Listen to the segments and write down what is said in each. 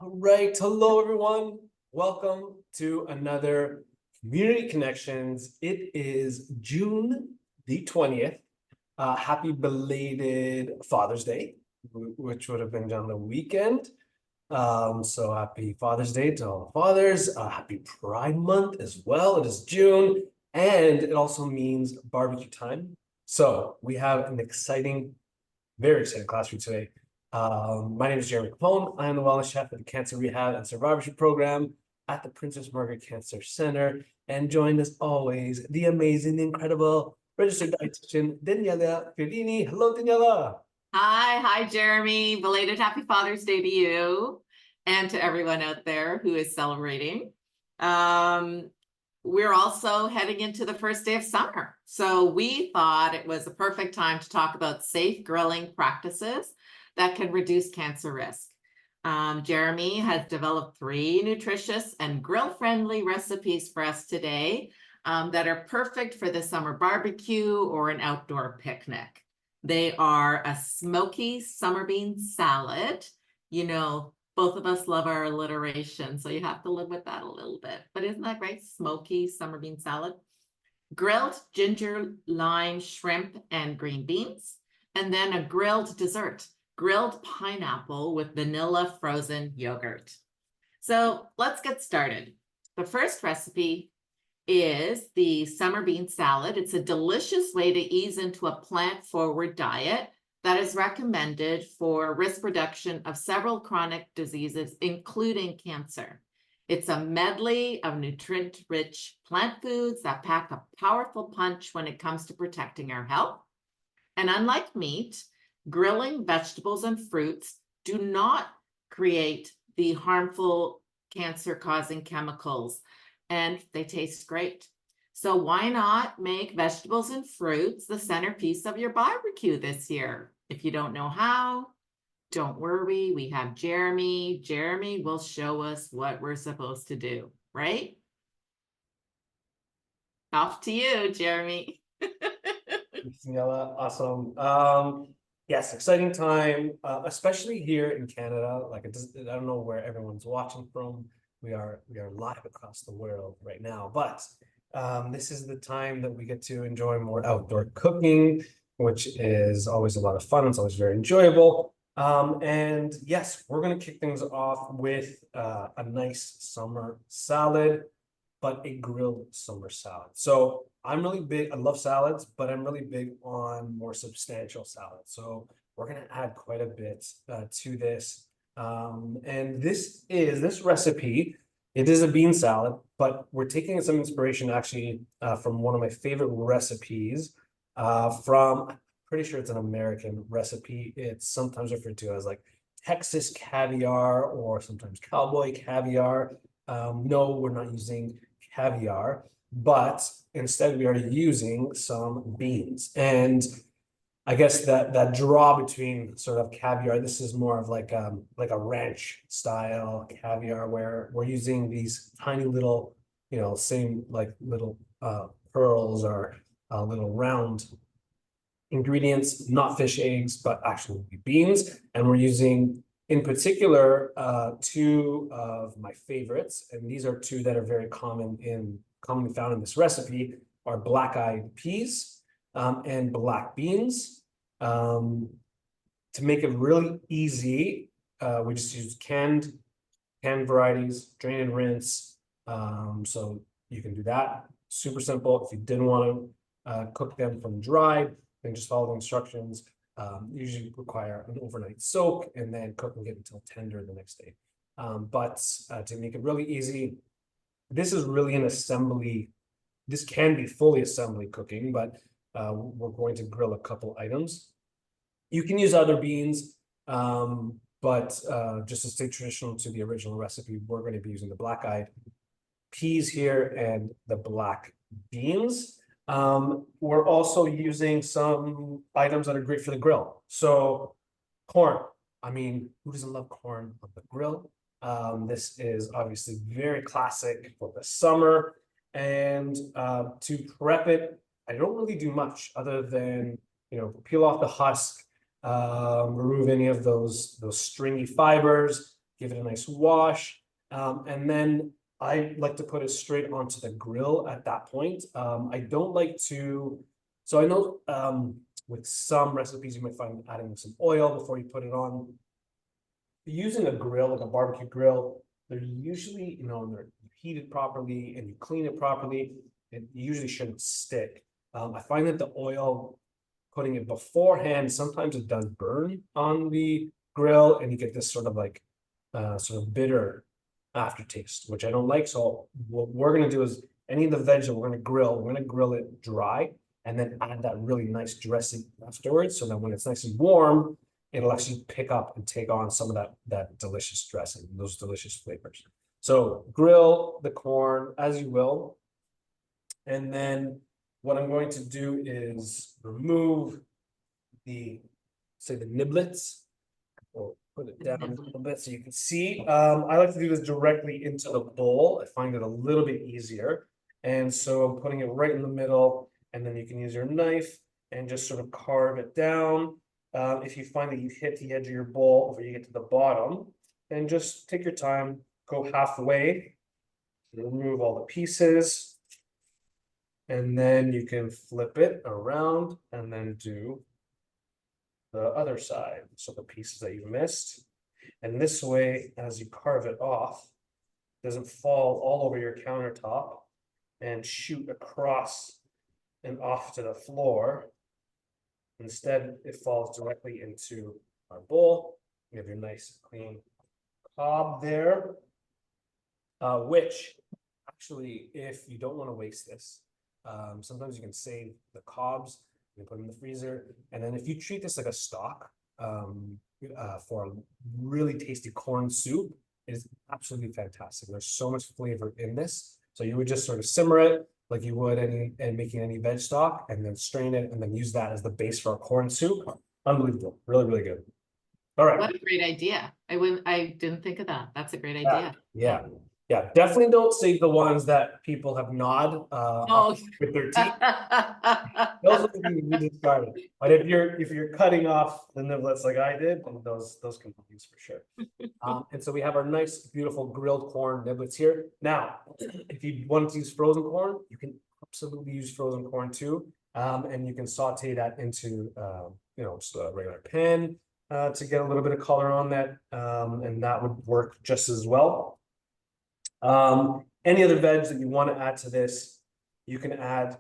All right, hello everyone. Welcome to another Community Connections. It is June the 20th. Happy belated Father's Day, which would have been on the weekend. So happy Father's Day to all the fathers. Happy Pride Month as well. It is June, and it also means barbecue time. So we have an exciting, very exciting class for you today. My name is Jeremy Capone. I am the wellness chef at the Cancer Rehab and Survivorship Program at the Princess Margaret Cancer Center, and joined as always, the amazing, the incredible registered dietitian, Daniela Fellini. Hello, Daniela. Hi, Jeremy. Belated Happy Father's Day to you and to everyone out there who is celebrating. We're also heading into the first day of summer. So we thought it was a perfect time to talk about safe grilling practices that can reduce cancer risk. Jeremy has developed 3 nutritious and grill-friendly recipes for us today that are perfect for the summer barbecue or an outdoor picnic. They are a smoky summer bean salad. You know, both of us love our alliteration, so you have to live with that a little bit. But isn't that great? Smoky summer bean salad. Grilled ginger, lime, shrimp, and green beans. And then a grilled dessert, grilled pineapple with vanilla frozen yogurt. So let's get started. The first recipe is the summer bean salad. It's a delicious way to ease into a plant-forward diet that is recommended for risk reduction of several chronic diseases, including cancer. It's a medley of nutrient-rich plant foods that pack a powerful punch when it comes to protecting our health. And unlike meat, grilling vegetables and fruits do not create the harmful cancer-causing chemicals, and they taste great. So why not make vegetables and fruits the centerpiece of your barbecue this year? If you don't know how, don't worry, we have Jeremy. Jeremy will show us what we're supposed to do, right? Off to you, Jeremy. Thanks, Daniela. Awesome. Yes, exciting time, especially here in Canada. Like I don't know where everyone's watching from. We are live across the world right now, but this is the time that we get to enjoy more outdoor cooking, which is always a lot of fun. It's always very enjoyable. And yes, we're going to kick things off with a nice summer salad, but a grilled summer salad. So I'm really big, I love salads, but I'm really big on more substantial salads. So we're going to add quite a bit to this. And this recipe, it is a bean salad, but we're taking some inspiration actually from one of my favorite recipes from, I'm pretty sure it's an American recipe. It's sometimes referred to as like Texas caviar or sometimes cowboy caviar. No, we're not using caviar, but instead we are using some beans. And I guess that draw between sort of caviar, this is more of like a ranch style caviar where we're using these tiny little, same like little pearls or little round ingredients, not fish eggs, but actually beans. And we're using in particular 2 of my favorites, and these are 2 that are very commonly found in this recipe, are black-eyed peas and black beans. To make it really easy, we just use canned varieties, drain and rinse. So you can do that. Super simple. If you didn't want to cook them from dried, then just follow the instructions. Usually require an overnight soak and then cook and get until tender the next day. But to make it really easy, this is really an assembly. This can be fully assembly cooking, but we're going to grill a couple items. You can use other beans, but just to stay traditional to the original recipe, we're going to be using the black-eyed peas here and the black beans. We're also using some items that are great for the grill. So corn, I mean, who doesn't love corn on the grill? This is obviously very classic for the summer. And to prep it, I don't really do much other than, peel off the husk, remove any of those stringy fibers, give it a nice wash. And then I like to put it straight onto the grill at that point. I don't like to, so I know with some recipes you might find adding some oil before you put it on. Using a grill, like a barbecue grill, they're usually, they're heated properly and you clean it properly, it usually shouldn't stick. I find that the oil, putting it beforehand, sometimes it does burn on the grill and you get this sort of like sort of bitter aftertaste, which I don't like. So what we're gonna do is any of the veg that we're gonna grill it dry and then add that really nice dressing afterwards. So that when it's nice and warm, it'll actually pick up and take on some of that delicious dressing, those delicious flavors. So grill the corn as you will. And then what I'm going to do is remove the niblets. Or put it down a little bit so you can see. I like to do this directly into the bowl. I find it a little bit easier. And so I'm putting it right in the middle, and then you can use your knife and just sort of carve it down. If you find that you've hit the edge of your bowl before you get to the bottom, then just take your time, go halfway, remove all the pieces, and then you can flip it around and then do the other side. So the pieces that you missed. And this way, as you carve it off, it doesn't fall all over your countertop and shoot across and off to the floor. Instead, it falls directly into our bowl. You have your nice clean cob there, which actually, if you don't want to waste this, sometimes you can save the cobs, you put them in the freezer, and then if you treat this like a stock for a really tasty corn soup, it is absolutely fantastic. There's so much flavor in this. So you would just sort of simmer it like you would making any veg stock, and then strain it and then use that as the base for a corn soup. Unbelievable. Really, really good. All right. What a great idea. I didn't think of that. That's a great idea. Yeah, definitely don't save the ones that people have gnawed with their teeth. Those will be discarded. But if you're cutting off the niblets like I did, then those can be used for sure. And so we have our nice, beautiful grilled corn niblets here. Now, if you want to use frozen corn, you can absolutely use frozen corn too. And you can saute that into just a regular pan to get a little bit of color on that. And that would work just as well. Any other veg that you want to add to this, you can add.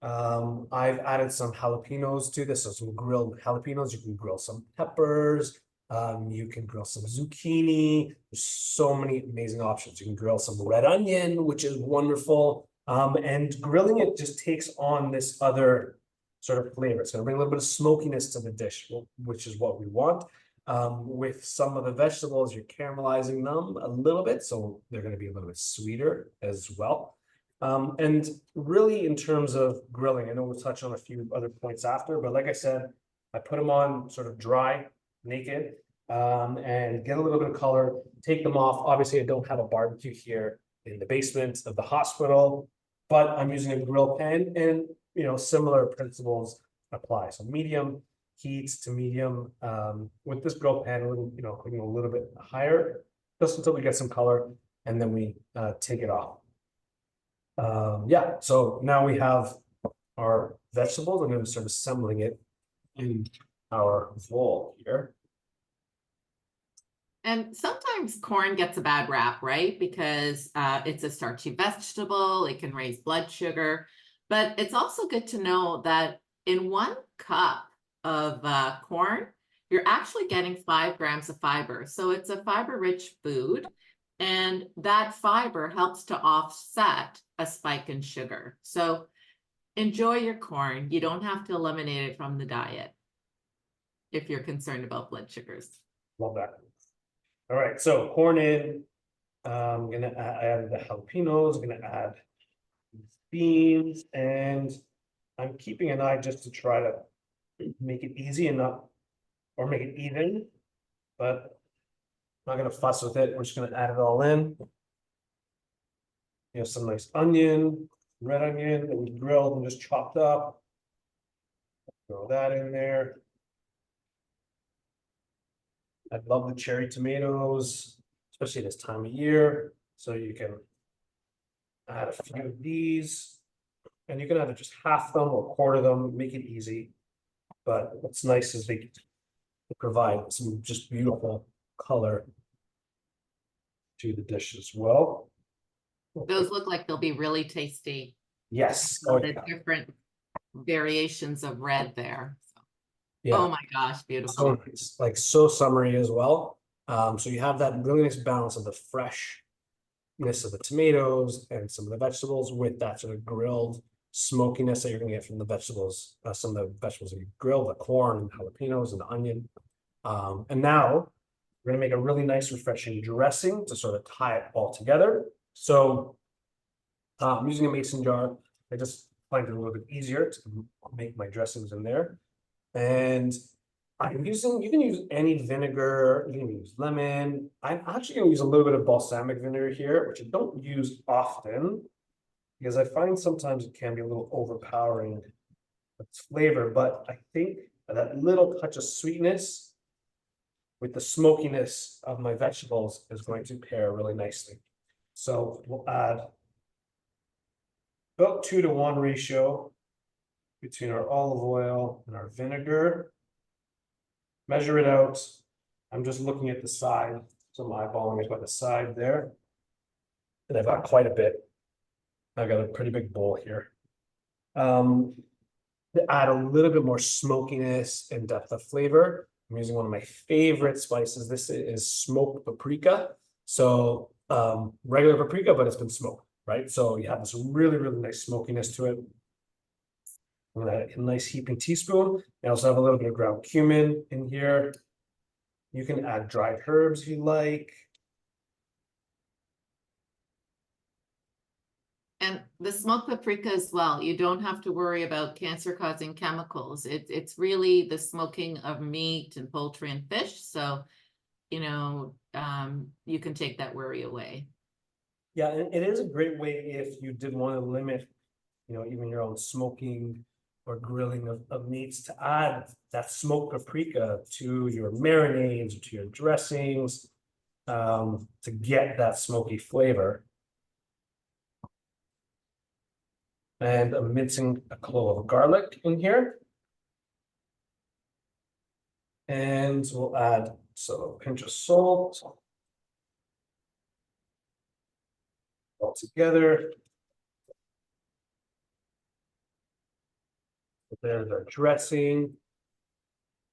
I've added some jalapenos to this, so some grilled jalapenos. You can grill some peppers. You can grill some zucchini. There's so many amazing options. You can grill some red onion, which is wonderful. And grilling it just takes on this other sort of flavor. It's going to bring a little bit of smokiness to the dish, which is what we want. With some of the vegetables, you're caramelizing them a little bit, so they're going to be a little bit sweeter as well. And really in terms of grilling, I know we'll touch on a few other points after, but like I said, I put them on sort of dry, naked, and get a little bit of color, take them off. Obviously, I don't have a barbecue here in the basement of the hospital, but I'm using a grill pan and, similar principles apply. So medium heat to medium, with this grill pan, a little, cooking a little bit higher, just until we get some color, and then we take it off. So now we have our vegetables. I'm going to start assembling it in our bowl here. And sometimes corn gets a bad rap, right? Because it's a starchy vegetable, it can raise blood sugar, but it's also good to know that in 1 cup of corn, you're actually getting 5 grams of fiber. So it's a fiber-rich food, and that fiber helps to offset a spike in sugar. So enjoy your corn. You don't have to eliminate it from the diet if you're concerned about blood sugars. Love that. All right, so corn in. I'm gonna add the jalapenos. I'm gonna add beans, and I'm keeping an eye just to try to make it easy and or make it even, but I'm not gonna fuss with it. We're just gonna add it all in. Some nice onion, red onion that we grilled and just chopped up. Throw that in there. I love the cherry tomatoes. especially this time of year. So you can add a few of these, and you can either just half them or quarter them, make it easy. But what's nice is they provide some just beautiful color to the dish as well. Those look like they'll be really tasty. Yes. All Oh, the yeah. different variations of red there. Yeah. Oh my gosh, So beautiful. nice, like so summery as well. So you have that really nice balance of the freshness of the tomatoes and some of the vegetables with that sort of grilled smokiness that you're gonna get from the vegetables. Some of the vegetables that you grill, the corn and jalapenos and the onion. And now we're gonna make a really nice, refreshing dressing to sort of tie it all together. So I'm using a mason jar. I just find it a little bit easier to make my dressings in there. And you can use any vinegar, you can use lemon. I'm actually gonna use a little bit of balsamic vinegar here, which I don't use often. Because I find sometimes it can be a little overpowering with its flavor, but I think that little touch of sweetness with the smokiness of my vegetables is going to pair really nicely. So we'll add about 2-to-1 ratio between our olive oil and our vinegar. Measure it out. I'm just looking at the side, so I'm eyeballing it by the side there. And I've got quite a bit. I've got a pretty big bowl here. To add a little bit more smokiness and depth of flavor, I'm using one of my favorite spices. This is smoked paprika. So regular paprika, but it's been smoked, right? So you have this really, really nice smokiness to it. I'm gonna add a nice heaping teaspoon. I also have a little bit of ground cumin in here. You can add dried herbs if you like. And the smoked paprika as well, you don't have to worry about cancer-causing chemicals. It's really the smoking of meat and poultry and fish. So, you know, you can take that worry away. Yeah, and it is a great way if you did want to limit, even your own smoking or grilling of meats, to add that smoked paprika to your marinades or to your dressings, to get that smoky flavor. And I'm mincing a clove of garlic in here. And we'll add a pinch of salt. All together. There's our dressing.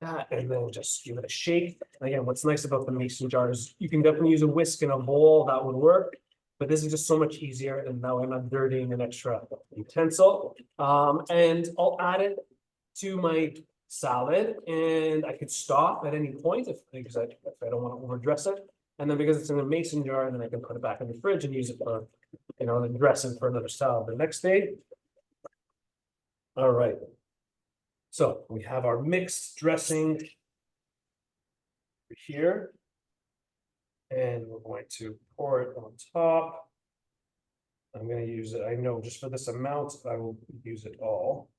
And then just give it a shake. And again, what's nice about the mason jar is you can definitely use a whisk in a bowl, that would work. But this is just so much easier, and now I'm not dirtying an extra utensil. And I'll add it to my salad, and I could stop at any point if I don't want to overdress it. And then because it's in a mason jar, then I can put it back in the fridge and use it for, the dressing for another salad the next day. All right. So we have our mixed dressing here. And we're going to pour it on top. I'm going to use it. I know just for this amount, I will use it all.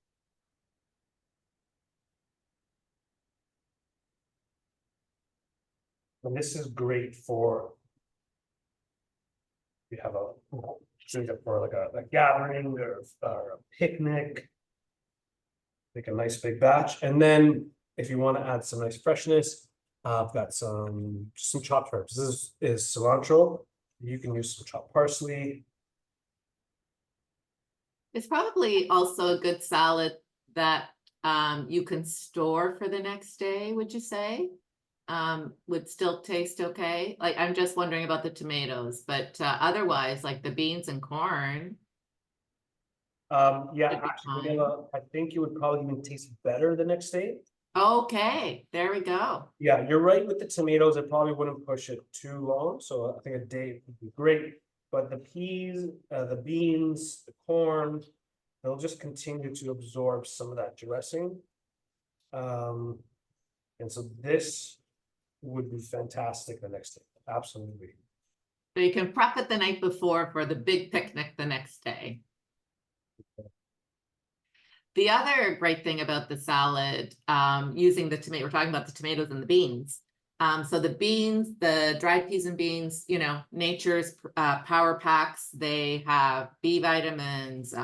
And this is great for, you have for like a gathering or a picnic. Make a nice big batch. And then if you want to add some nice freshness, I've got some chopped herbs. This is cilantro. You can use some chopped parsley. It's probably also a good salad that you can store for the next day, would you say? Would still taste okay? Like, I'm just wondering about the tomatoes, but otherwise, like the beans and corn. Yeah, Should be actually, fine. I think it would probably even taste better the next day. Okay, there we go. Yeah, you're right with the tomatoes. I probably wouldn't push it too long, so I think a day would be great. But the peas, the beans, the corn, they'll just continue to absorb some of that dressing. And so this would be fantastic the next day. Absolutely. So you can prep it the night before for the big picnic the next day. The other great thing about the salad, using the tomato, we're talking about the tomatoes and the beans. So the beans, the dried peas and beans, you know, nature's power packs, they have B vitamins,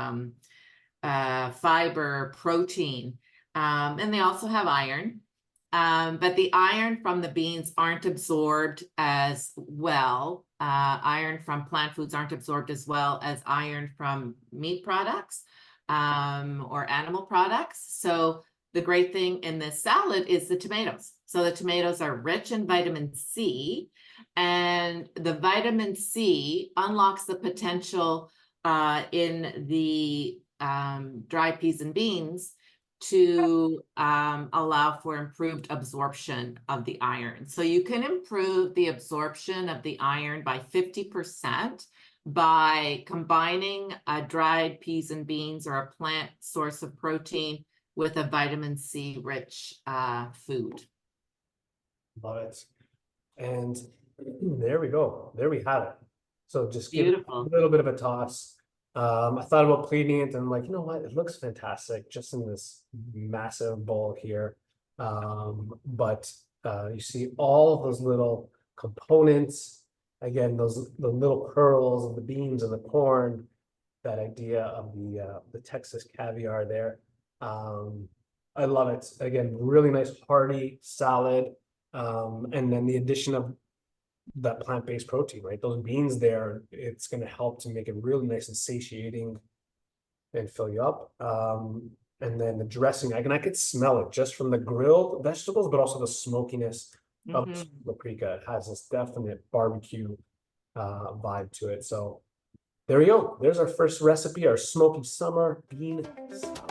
fiber, protein, and they also have iron. But the iron from the beans aren't absorbed as well. Iron from plant foods aren't absorbed as well as iron from meat products, or animal products. So the great thing in this salad is the tomatoes. So the tomatoes are rich in vitamin C, and the vitamin C unlocks the potential in the dried peas and beans to allow for improved absorption of the iron. So you can improve the absorption of the iron by 50% by combining dried peas and beans or a plant source of protein with a vitamin C rich food. Love it. And there we go. There we have it. So just give it a Beautiful. little bit of a toss. I thought about plating it and like, you know what, it looks fantastic just in this massive bowl here. But you see all of those little components, again, the little pearls of the beans and the corn, that idea of the Texas caviar there. I love it. Again, really nice hearty salad. And then the addition of that plant-based protein, right? Those beans there, it's going to help to make it really nice and satiating and fill you up. And then the dressing, I could smell it just from the grilled vegetables, but also the smokiness of paprika. It has this definite barbecue vibe to it. So there we go. There's our first recipe, our smoky summer bean salad.